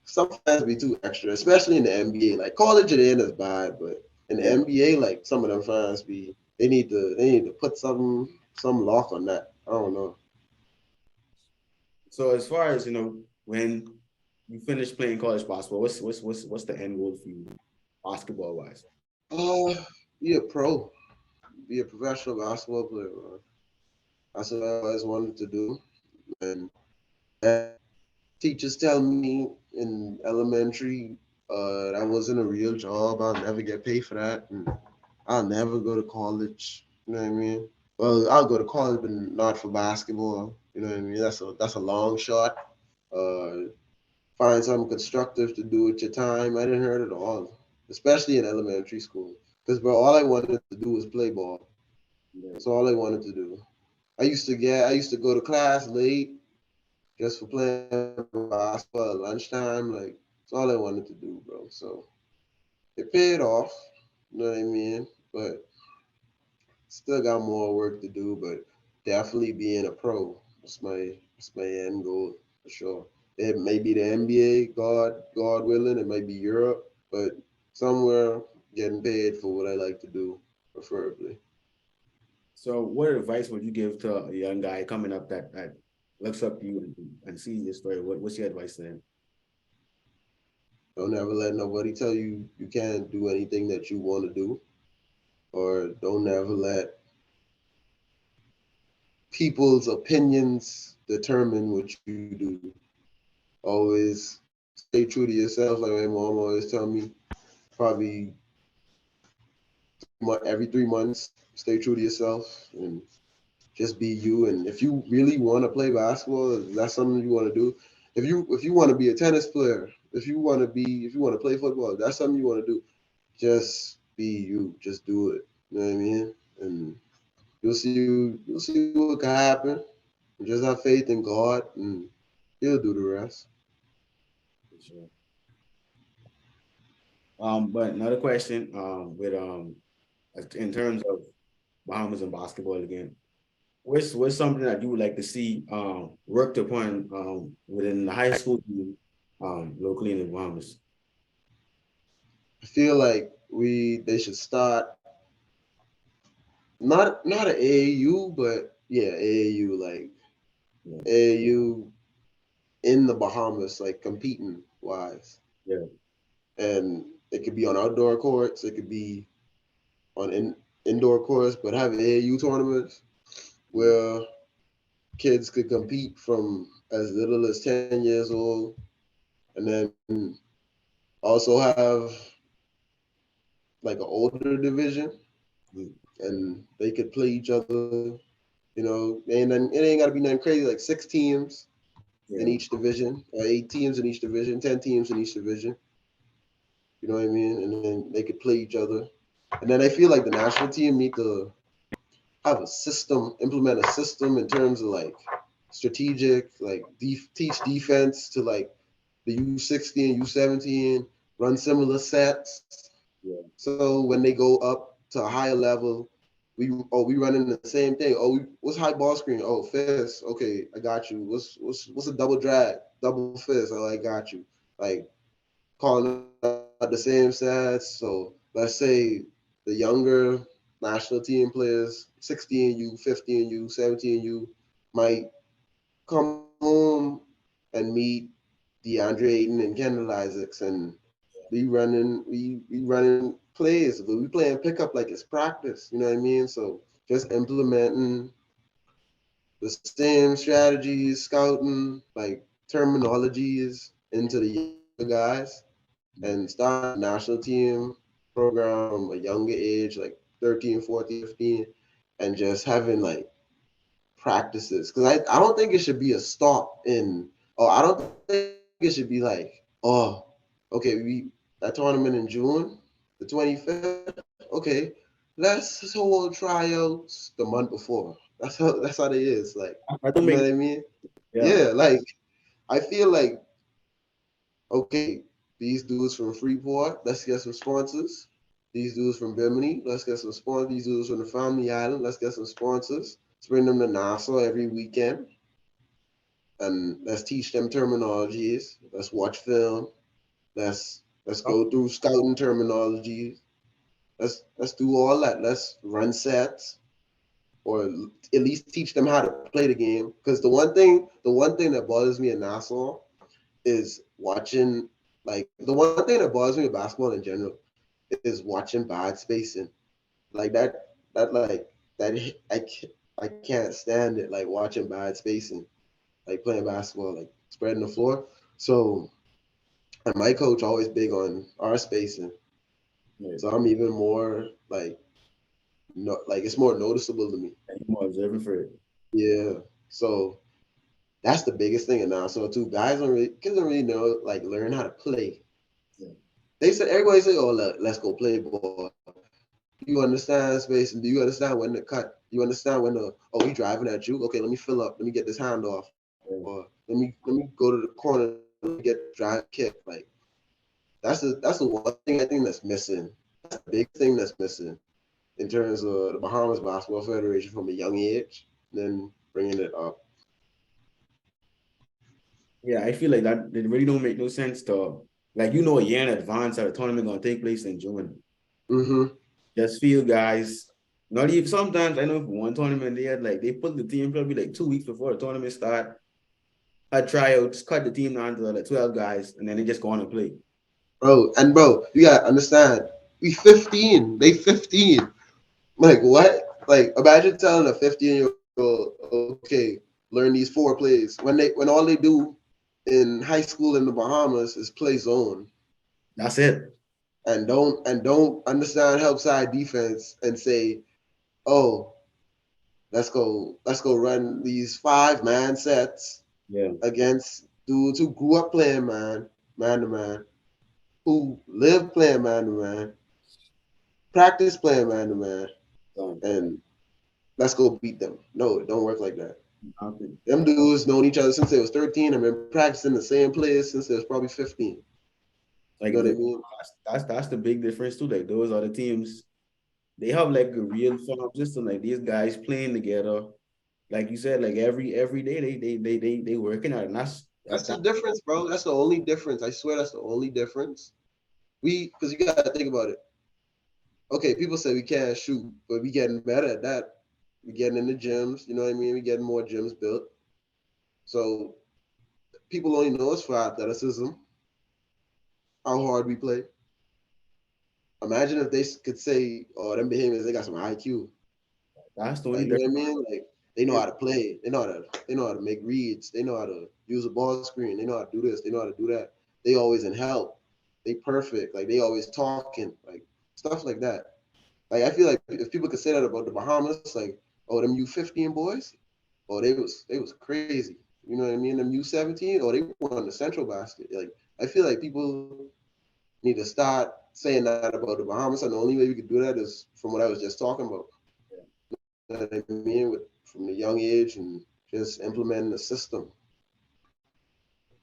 B: some fans be too extra, especially in the NBA. Like college at the end is bad, but in the
A: Yeah.
B: NBA, like some of them fans be they need to put some lock on that. I don't know.
A: So as far as when you finish playing college basketball, what's the end goal for you, basketball wise?
B: Uh, be a pro, be a professional basketball player, man. That's what I always wanted to do. And teachers tell me in elementary, that wasn't a real job. I'll never get paid for that, and I'll never go to college. You know what I mean? Well, I'll go to college, but not for basketball. You know what I mean? That's a long shot. Uh, Find something constructive to do with your time. I didn't hurt at all, especially in elementary school. Because bro, all I wanted to do was play ball.
A: Yeah.
B: That's all I wanted to do. I used to go to class late just for playing basketball at lunchtime. Like it's all I wanted to do, bro. So it paid off. You know what I mean? But still got more work to do. But definitely being a pro. That's my end goal for sure. It may be the NBA, God willing. It might be Europe, but somewhere getting paid for what I like to do, preferably.
A: So what advice would you give to a young guy coming up that looks up to you and sees your story? What's your advice to him?
B: Don't ever let nobody tell you you can't do anything that you want to do, or don't ever let people's opinions determine what you do. Always stay true to yourself, like my mom always tell me. Probably every 3 months, stay true to yourself and just be you. And if you really want to play basketball, if that's something you want to do. If you want to be a tennis player, if you want to play football, if that's something you want to do. Just be you. Just do it. You know what I mean? And you'll see what can happen. Just have faith in God, and He'll do the rest.
A: For sure. But another question, with in terms of Bahamas and basketball again, what's something that you would like to see worked upon within the high school team locally in the Bahamas?
B: I feel like they should start not an AAU, but yeah, AAU like
A: Yeah.
B: AAU in the Bahamas, like competing wise,
A: Yeah.
B: and it could be on outdoor courts, it could be on indoor courts, but have AAU tournaments where kids could compete from as little as 10 years old, and then also have like an older division,
A: Mm.
B: and they could play each other. And then it ain't got to be nothing crazy, like 6 teams in
A: Yeah.
B: each division, or 8 teams in each division, 10 teams in each division. You know what I mean? And then they could play each other. And then I feel like the national team need to have a system, implement a system in terms of like strategic, like teach defense to like the U16, U17, run similar sets.
A: Yeah.
B: So when they go up to a higher level, we running the same thing. Oh, what's high ball screen? Oh, fist. Okay, I got you. What's a double drag? Double fist. Oh, I got you. Like calling out the same stats. So let's say the younger national team players, 16U, 15U, 17U, might come home and meet DeAndre Ayton and Kendall Isaacs, and we running plays, but we playing pickup like it's practice. You know what I mean? So just implementing the same strategies, scouting, like terminologies into the younger guys, and start a national team program from a younger age, like 13, 14, 15, and just having like practices. Because I don't think it should be a stop in, oh, I don't think it should be like, oh, okay, that tournament in June, the 25th, okay, let's hold tryouts the month before. That's how they is. Like,
A: I
B: you
A: don't
B: know what
A: make
B: I mean?
A: yeah.
B: Yeah, like I feel like okay, these dudes from Freeport, let's get some sponsors. These dudes from Bimini, let's get some sponsors. These dudes from the Family Island, let's get some sponsors. Let's bring them to Nassau every weekend and let's teach them terminologies. Let's watch film. Let's go through scouting terminologies. Let's do all that. Let's run sets or at least teach them how to play the game. Because the one thing that bothers me in Nassau is watching the one thing that bothers me with basketball in general is watching bad spacing. Like I can't stand it. Like watching bad spacing, like playing basketball, like spreading the floor. So and my coach always big on our spacing.
A: Yeah.
B: So I'm even more like no like it's more noticeable to me.
A: And you're more observant for it.
B: Yeah. So that's the biggest thing in now. So too, kids don't really know like learn how to play.
A: Yeah.
B: They said everybody say, "Oh, let's go play ball." Do you understand space? And do you understand when to cut? You understand when to? Oh, he driving at you. Okay, let me fill up. Let me get this hand off,
A: Yeah.
B: or let me go to the corner. Let me get drive kick. Like that's the one thing I think that's missing. That's the big thing that's missing in terms of the Bahamas Basketball Federation from a young age, then bringing it up.
A: Yeah, I feel like that it really don't make no sense to like a year in advance that a tournament gonna take place in June.
B: Mm-hmm.
A: Just feel guys, not even sometimes I know for one tournament they had like they put the team probably like 2 weeks before the tournament start. Had tryouts, cut the team down to like 12 guys, and then they just go on and play.
B: Bro, you gotta understand. We 15. They 15. Like what? Like imagine telling a 15-year-old, okay, learn these four plays when all they do in high school in the Bahamas is play zone
A: That's it.
B: and don't understand help side defense and say, oh, let's go run these 5-man sets
A: Yeah.
B: against dudes who grew up playing man to man, who live playing man to man, practice playing man to man,
A: So,
B: and let's go beat them. No, it don't work like that.
A: nothing.
B: Them dudes known each other since they was 13 and been practicing the same players since they was probably 15. You
A: Like
B: know what I mean?
A: that's the big difference too. Like those are the teams they have like a real farm system. Like these guys playing together. Like you said, like every day they working out, and
B: That's the
A: that
B: difference, bro. That's the only difference. I swear that's the only difference. Because you gotta think about it. Okay, people say we can't shoot, but we getting better at that. We getting in the gyms, you know what I mean? We getting more gyms built. So people only know us for athleticism, how hard we play. Imagine if they could say, "Oh, them behaviors, they got some IQ."
A: that's the only
B: Like you know what I
A: difference.
B: mean? Like they know how to play. They know how to make reads. They know how to use a ball screen. They know how to do this. They know how to do that. They always in help. They perfect. Like they always talking. Like stuff like that. Like I feel like if people could say that about the Bahamas, like oh them U15 boys, oh they was crazy. You know what I mean? Them U17, oh they won the Central basket. Like I feel like people need to start saying that about the Bahamas, and the only way we could do that is from what I was just talking about. You know what I mean? From the young age and just implementing the system.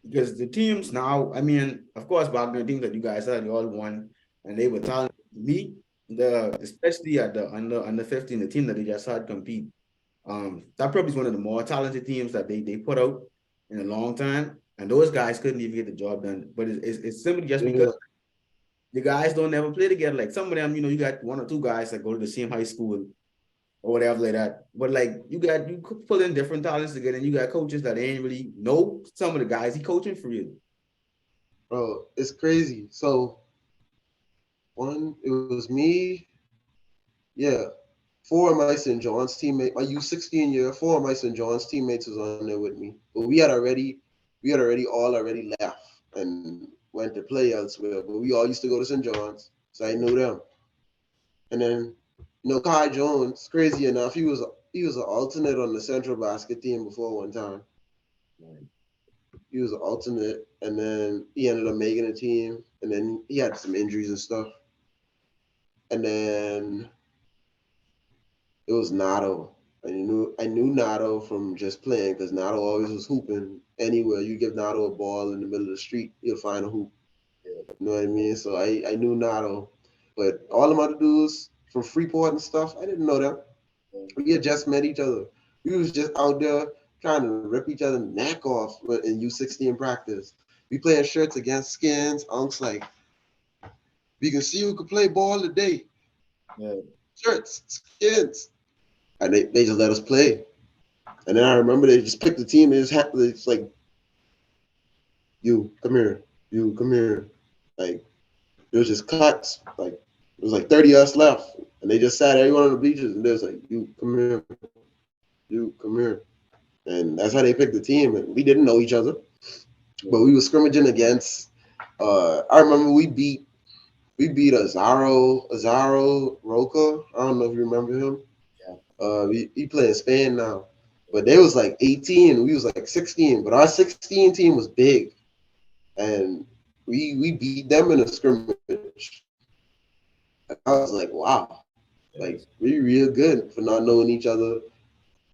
A: Because the teams now, I mean, of course, back then, the teams that you guys had, they all won, and they were talented. Me, especially at the under 15, the team that they just had compete. That probably is one of the more talented teams that they put out in a long time, and those guys couldn't even get the job done. But it's simply just because
B: Yeah,
A: the guys don't ever play together. Like some of them, you got one or two guys that go to the same high school or whatever like that. But like you could pull in different talents together, and you got coaches that ain't really know some of the guys he coaching for you.
B: bro, it's crazy. So it was me, yeah. Four of my St. John's teammates, my U16 year, four of my St. John's teammates was on there with me. But we had already left and went to play elsewhere. But we all used to go to St. John's, so I knew them. And then, Kai Jones, crazy enough, he was an alternate on the Central basket team before one time. He was an alternate, and then he ended up making a team, and then he had some injuries and stuff. And then it was Nato. I knew Nato from just playing because Nato always was hooping. Anywhere you give Nato a ball in the middle of the street, he'll find a hoop. You know what I mean? So I knew Nato, but all them other dudes from Freeport and stuff, I didn't know them. We had just met each other. We was just out there trying to rip each other's neck off in U16 practice. We playing shirts against skins. Unc's like, we can see who can play ball today.
A: Yeah.
B: Shirts, skins. And they just let us play. And then I remember they just picked the team and it's like, you come here, you come here. Like it was just cuts. Like it was like 30 of us left. And they just sat everyone on the bleachers and they was like, you come here, you come here. And that's how they picked the team. And we didn't know each other. But we were scrimmaging against I remember we beat Azaro Roca. I don't know if you remember him. He play in Spain now. But they was like 18, we was like 16. But our 16 team was big. And we beat them in a scrimmage. I was like, wow. Like we real good for not knowing each other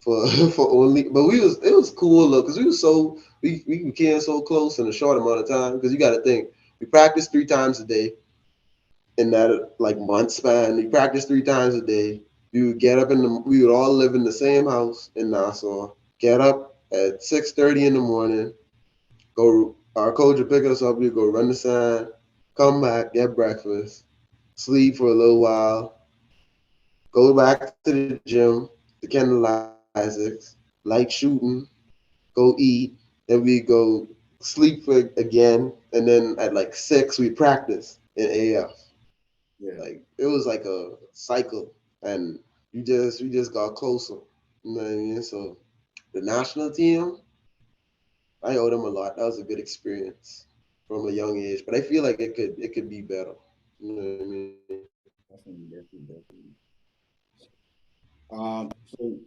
B: for for only but it was cool though, because we became so close in a short amount of time. Because you gotta think, we practiced 3 times a day in that like month span. We practiced 3 times a day. We would all live in the same house in Nassau. Get up at 6:30 in the morning, go our coach would pick us up, we'd go run the sign, come back, get breakfast, sleep for a little while, go back to the gym, to Kendall Isaacs, like shooting, go eat, then we go sleep for again, and then at like 6 we practice in AF.
A: Yeah.
B: Like it was like a cycle, and we just got closer. You know what I mean? So the national team, I owe them a lot. That was a good experience from a young age, but I feel like it could be better. You know what I mean?
A: Definitely, definitely, definitely. So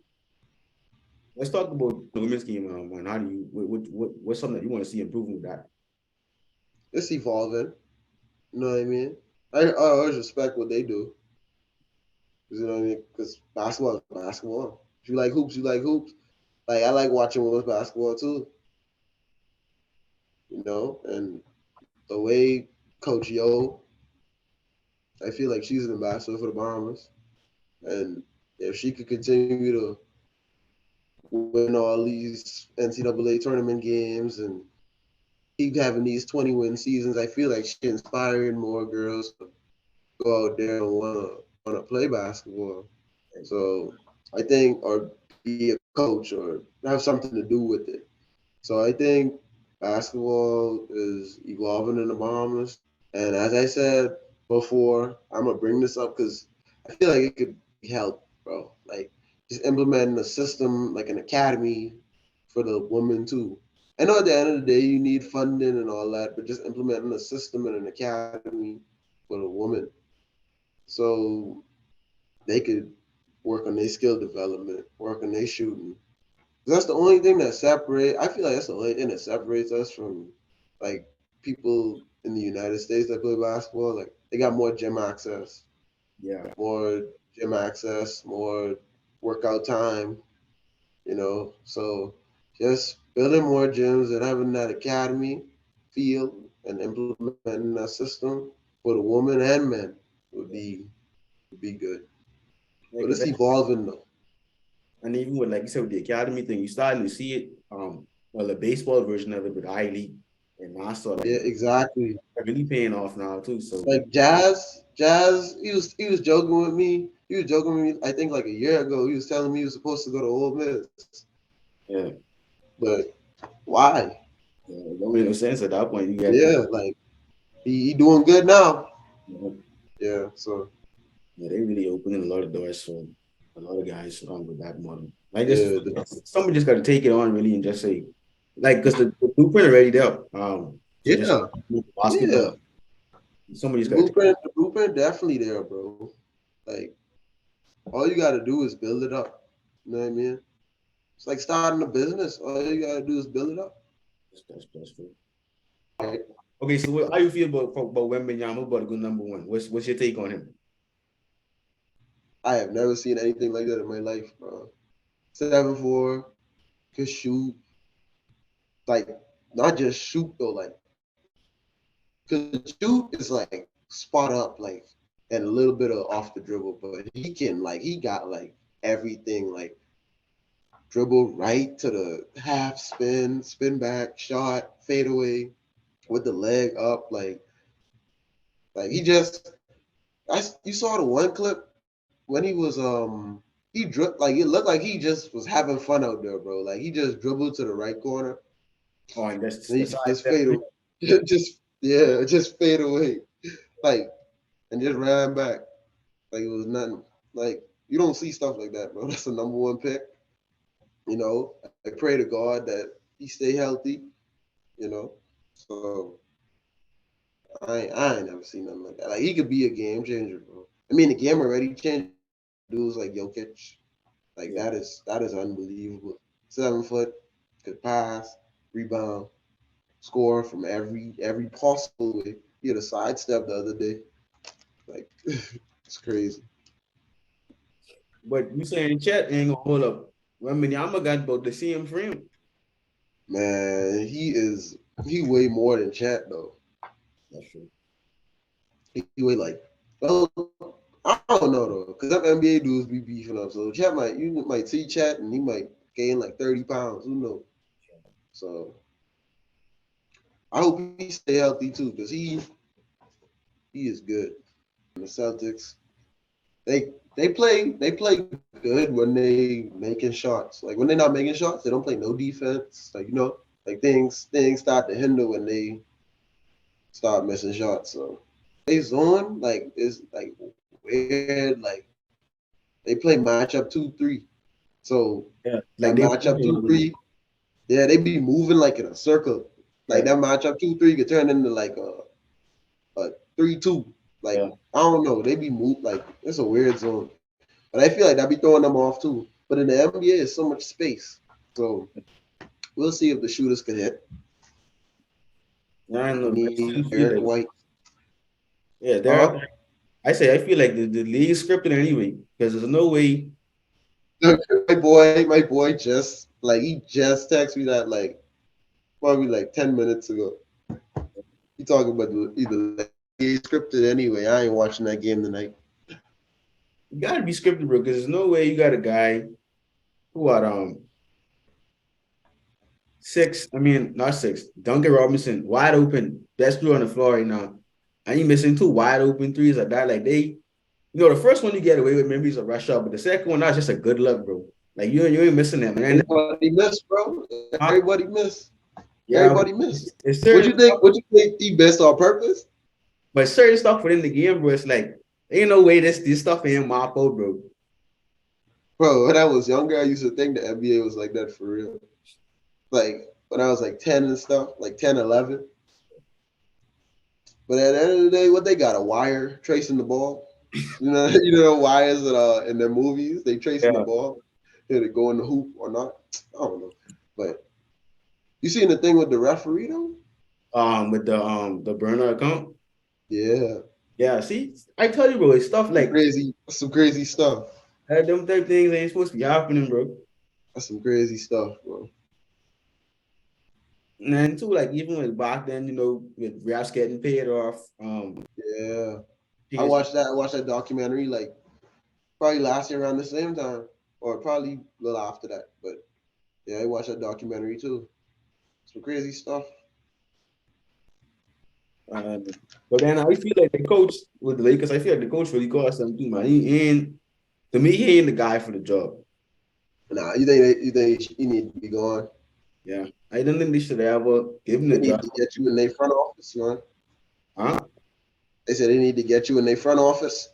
A: let's talk about the women's game. And how do you what's something that you want to see improving with that?
B: It's evolving. You know what I mean? I always respect what they do. You know what I mean? Because basketball is basketball. If you like hoops, you like hoops. Like I like watching women's basketball too. You know, and the way Coach Yo, I feel like she's an ambassador for the Bahamas, and if she could continue to win all these NCAA tournament games and keep having these 20-win seasons, I feel like she's inspiring more girls to go out there and wanna play basketball. So I think, or be a coach or have something to do with it. So I think basketball is evolving in the Bahamas. And as I said before, I'm gonna bring this up because I feel like it could help, bro. Like just implementing a system like an academy for the women too. I know at the end of the day you need funding and all that, but just implementing a system and an academy for the woman, so they could work on their skill development, work on their shooting. That's the only thing that separate. I feel like that's the only thing that separates us from like people in the United States that play basketball. Like they got
A: Yeah.
B: more gym access, more workout time. You know, so just building more gyms and having that academy feel and implementing that system for the women and men would be good.
A: Yeah,
B: But
A: because
B: it's evolving though.
A: and even with like you said with the academy thing, you starting to see it. Well, the baseball version of it with I League and NASA, like
B: Yeah, exactly.
A: really paying off now too. So
B: Like Jazz, he was joking with me. He was joking with me. I think like a year ago, he was telling me he was supposed to go to Ole Miss,
A: yeah,
B: but why?
A: it don't make no sense at that point. You get
B: Yeah, like he doing good now.
A: you know,
B: Yeah, so
A: yeah, they really opening a lot of doors for a lot of guys with that model. Like this,
B: yeah,
A: somebody just got to take it on really and just say, like, because the blueprint already there. To just
B: yeah,
A: move
B: yeah.
A: basketball, somebody's got to take.
B: The blueprint definitely there, bro. Like all you gotta do is build it up. You know what I mean? It's like starting a business. All you gotta do is build it up.
A: That's true. Okay, so how you feel about Wembanyama about to go #1? What's your take on him?
B: I have never seen anything like that in my life, bro. 7'4", could shoot. Like, not just shoot though, like, could shoot is like spot up, like, and a little bit of off the dribble, but he can, like, he got like everything, like dribble right to the half spin, spin back, shot, fade away with the leg up, like he just, you saw the one clip when he was like it looked like he just was having fun out there, bro. Like he just dribbled to the right corner,
A: Oh, and that's
B: and he
A: that's how I
B: just fade
A: definitely.
B: away. Just fade away, like, and just ran back like it was nothing. Like you don't see stuff like that, bro. That's the number one pick. You know, I pray to God that he stay healthy. You know, so I ain't never seen nothing like that. Like he could be a game changer, bro. I mean, the game already changed. Dudes like Jokic, like
A: Yeah.
B: that is unbelievable. 7 foot, could pass, rebound, score from every possible way. He had a sidestep the other day. Like it's crazy.
A: But you saying Chet ain't gonna hold up. I mean, I'm got about the same frame.
B: Man, he way more than Chat though.
A: That's true.
B: He way like, well, I don't know though, because them NBA dudes be beefing up. So you might see Chat and he might gain like 30 pounds. Who knows? So I hope he stay healthy too, because he is good. And the Celtics, they play good when they making shots. Like when they're not making shots, they don't play no defense. Like like things start to hinder when they start missing shots. So they zone like is like weird. Like they play matchup 2-3. So
A: Yeah.
B: that
A: Like they
B: matchup 2-3, yeah, they be moving like in a circle. Like
A: yeah,
B: that matchup 2-3 could turn into like a 3-2. Like
A: yeah.
B: I don't know, they be moved like it's a weird zone. But I feel like that be throwing them off too. But in the NBA, it's so much space. So we'll see if the shooters can hit.
A: I don't
B: We
A: know. I
B: need
A: still feel
B: Eric
A: like
B: White.
A: yeah,
B: Huh?
A: there. I say I feel like the league is scripted anyway because there's no way.
B: My boy he just texted me that like probably like 10 minutes ago. He talking about either NBA scripted anyway. I ain't watching that game tonight.
A: You got to be scripted, bro. Because there's no way you got a guy who had 6. I mean, not 6. Duncan Robinson wide open, best player on the floor right now, and you missing 2 wide open threes like that. Like the first one you get away with maybe is a rush up, but the second one that's just a good luck, bro. Like you ain't missing them, man.
B: Everybody missed, bro. Everybody missed.
A: Yeah, but
B: Everybody missed.
A: it's certain stuff,
B: What you think he missed on purpose?
A: but certain stuff within the game, bro. It's like ain't no way this stuff ain't mop out, bro.
B: Bro, when I was younger, I used to think the NBA was like that for real. Like when I was like 10 and stuff, like 10, 11. But at the end of the day, what they got? A wire tracing the ball. You know the wires that are in their movies, they tracing the
A: Yeah.
B: ball. Did it go in the hoop or not? I don't know. But you seen the thing with the referee though?
A: With the burner account.
B: Yeah.
A: Yeah, see, I tell you, bro, it's stuff like
B: Some crazy stuff.
A: them type things ain't supposed to be happening, bro.
B: That's some crazy stuff, bro.
A: And then too, like even with back then, with refs getting paid off,
B: Yeah.
A: PSG,
B: I watched that documentary like probably last year around the same time. Or probably a little after that. But yeah, I watched that documentary too. Some crazy stuff.
A: uh, but then I feel like the coach with the Lakers, I feel like the coach really cost them too, man. He ain't to me, he ain't the guy for the job.
B: Nah, you think he need to be gone?
A: Yeah, I don't think they should ever give him
B: They
A: the
B: need
A: job.
B: to get you in their front office, man.
A: Huh?
B: They said they need to get you in their front office.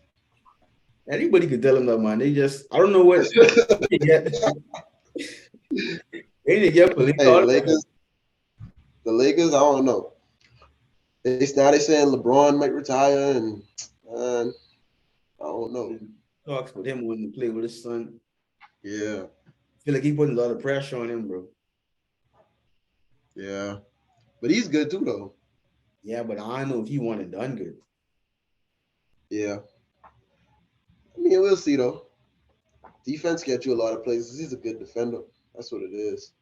A: Anybody could tell him that, man. They just, I don't know what they get. They need to get police
B: Hey,
A: all the
B: the Lakers, I don't know. They saying LeBron might retire, and I don't know.
A: time. Talks with him wanting to play with his son.
B: Yeah,
A: Feel like he putting a lot of pressure on him, bro.
B: yeah, but he's good too, though.
A: Yeah, but I don't know if he wanted done good.
B: Yeah, I mean we'll see though. defense gets you a lot of places. He's a good defender. That's what it is.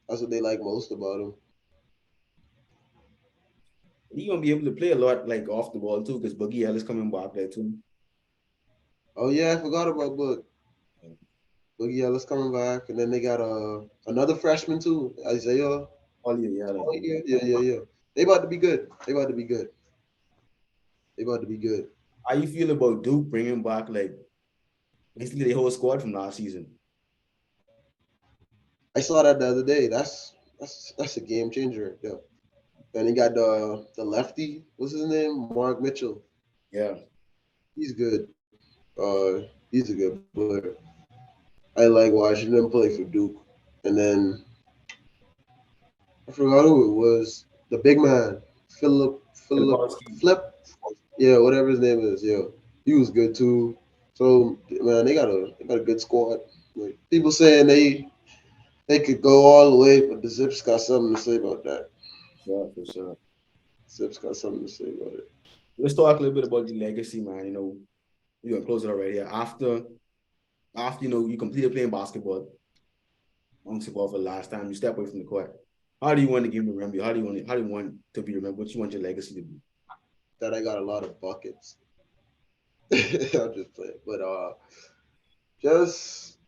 B: That's what they like most about him.
A: He gonna be able to play a lot like off the ball too, because Boogie Ellis coming back there too.
B: Oh yeah, I forgot about Boogie Ellis coming back, and then they got another freshman too, Isaiah.
A: Oh yeah,
B: Oh, yeah. They about to be good. They about to be good. They about to be good.
A: How you feel about Duke bringing back like basically the whole squad from last season?
B: I saw that the other day. That's a game changer. Yeah. And he got the lefty. What's his name? Mark Mitchell.
A: Yeah.
B: He's good. He's a good player. I like watching him play for Duke. And then I forgot who it was. The big man, Philip
A: Filipowski.
B: Flip. Yeah, whatever his name is. Yeah, he was good too. So man, they got a good squad. Like people saying they could go all the way, but the Zips got something to say about that.
A: Sure, for sure.
B: Zips got something to say about it.
A: Let's talk a little bit about the legacy, man. We're gonna close it out right here. After you completed playing basketball for the last time, you step away from the court. How do you want the game to remember you? How do you want to be remembered? What you want your legacy to be?
B: That I got a lot of buckets. I'm just playing, but just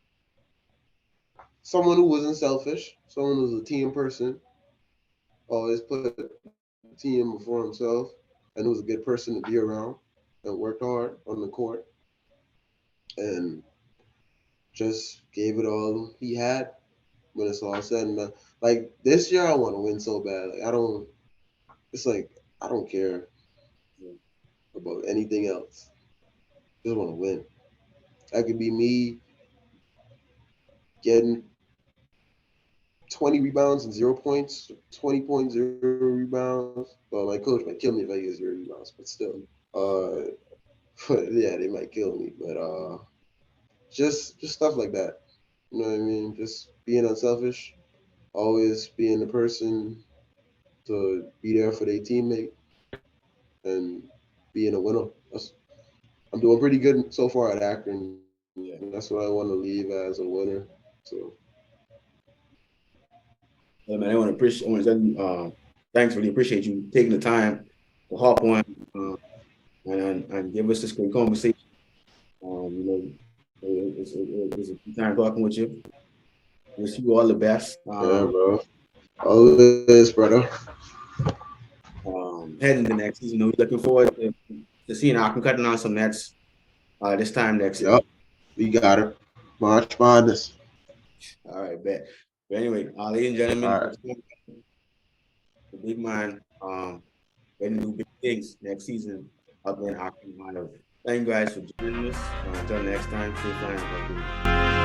B: someone who wasn't selfish, someone who was a team person, always put the team before himself, and was a good person to be around, and worked hard on the court, and just gave it all he had when it's all said and done. Like this year, I want to win so bad. Like I don't. It's like I don't care about anything else. Just want to win. That could be me getting 20 rebounds and 0 points, 20 points, 0 rebounds. Well, my coach might kill me if I get 0 rebounds, but still. Uh, but yeah, they might kill me. But just stuff like that. You know what I mean? Just being unselfish, always being the person to be there for their teammate and being a winner. I'm doing pretty good so far at Akron.
A: Yeah.
B: And that's what I want to leave as a winner. So
A: Yeah, man, I want to tell you, thanks, really appreciate you taking the time to hop on uh, and give us this great conversation. It's a good time talking with you. Wish you all the best.
B: yeah, bro. Always, brother.
A: Heading the next season. We're looking forward to seeing Akron cutting on some nets this time next season.
B: Yep, we got it. March Madness.
A: All right, bet. But anyway, ladies and gentlemen,
B: All right.
A: the big man, ready to do big things next season up in Akron, Ohio. Thank you guys for joining us. Until next time, stay flying.